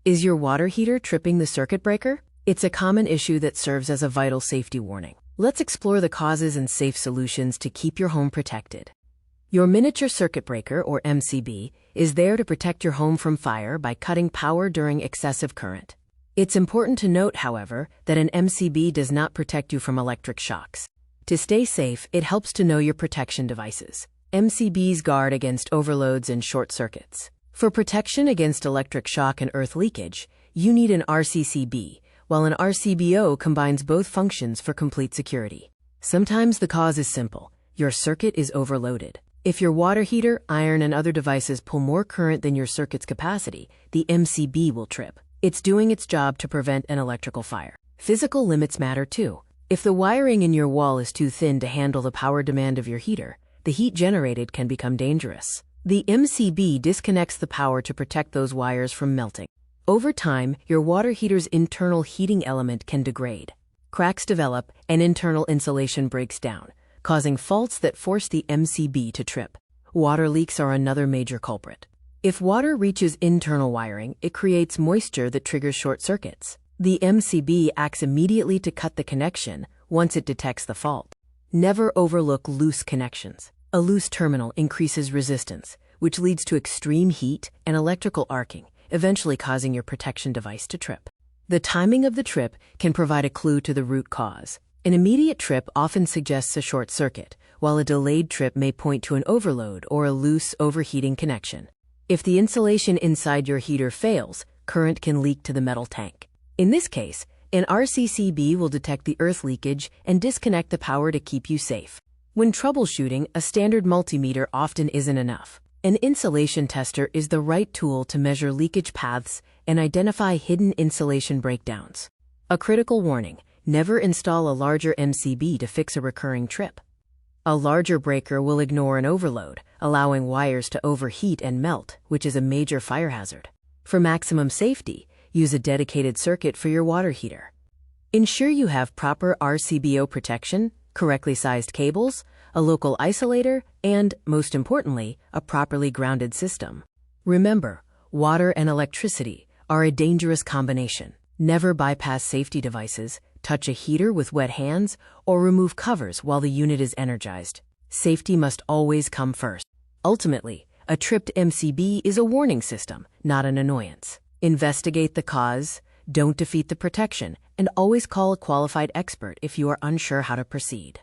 Is your water heater tripping the circuit breaker? It's a common issue that serves as a vital safety warning. Let's explore the causes and safe solutions to keep your home protected. Your miniature circuit breaker, or MCB, is there to protect your home from fire by cutting power during excessive current. It's important to note, however, that an MCB does not protect you from electric shocks. To stay safe, it helps to know your protection devices. MCBs guard against overloads and short circuits. For protection against electric shock and earth leakage, you need an RCCB, while an RCBO combines both functions for complete security. Sometimes the cause is simple. Your circuit is overloaded. If your water heater, iron, and other devices pull more current than your circuit's capacity, the MCB will trip. It's doing its job to prevent an electrical fire. Physical limits matter too. If the wiring in your wall is too thin to handle the power demand of your heater, the heat generated can become dangerous. The MCB disconnects the power to protect those wires from melting. Over time, your water heater's internal heating element can degrade. Cracks develop and internal insulation breaks down, causing faults that force the MCB to trip. Water leaks are another major culprit. If water reaches internal wiring, it creates moisture that triggers short circuits. The MCB acts immediately to cut the connection once it detects the fault. Never overlook loose connections. A loose terminal increases resistance, which leads to extreme heat and electrical arcing, eventually causing your protection device to trip. The timing of the trip can provide a clue to the root cause. An immediate trip often suggests a short circuit, while a delayed trip may point to an overload or a loose, overheating connection. If the insulation inside your heater fails, current can leak to the metal tank. In this case, an RCCB will detect the earth leakage and disconnect the power to keep you safe. When troubleshooting, a standard multimeter often isn't enough. An insulation tester is the right tool to measure leakage paths and identify hidden insulation breakdowns. A critical warning: never install a larger MCB to fix a recurring trip. A larger breaker will ignore an overload, allowing wires to overheat and melt, which is a major fire hazard. For maximum safety, use a dedicated circuit for your water heater. Ensure you have proper RCBO protection, correctly sized cables, a local isolator, and, most importantly, a properly grounded system. Remember, water and electricity are a dangerous combination. Never bypass safety devices, touch a heater with wet hands, or remove covers while the unit is energized. Safety must always come first. Ultimately, a tripped MCB is a warning system, not an annoyance. Investigate the cause, don't defeat the protection, and always call a qualified expert if you are unsure how to proceed.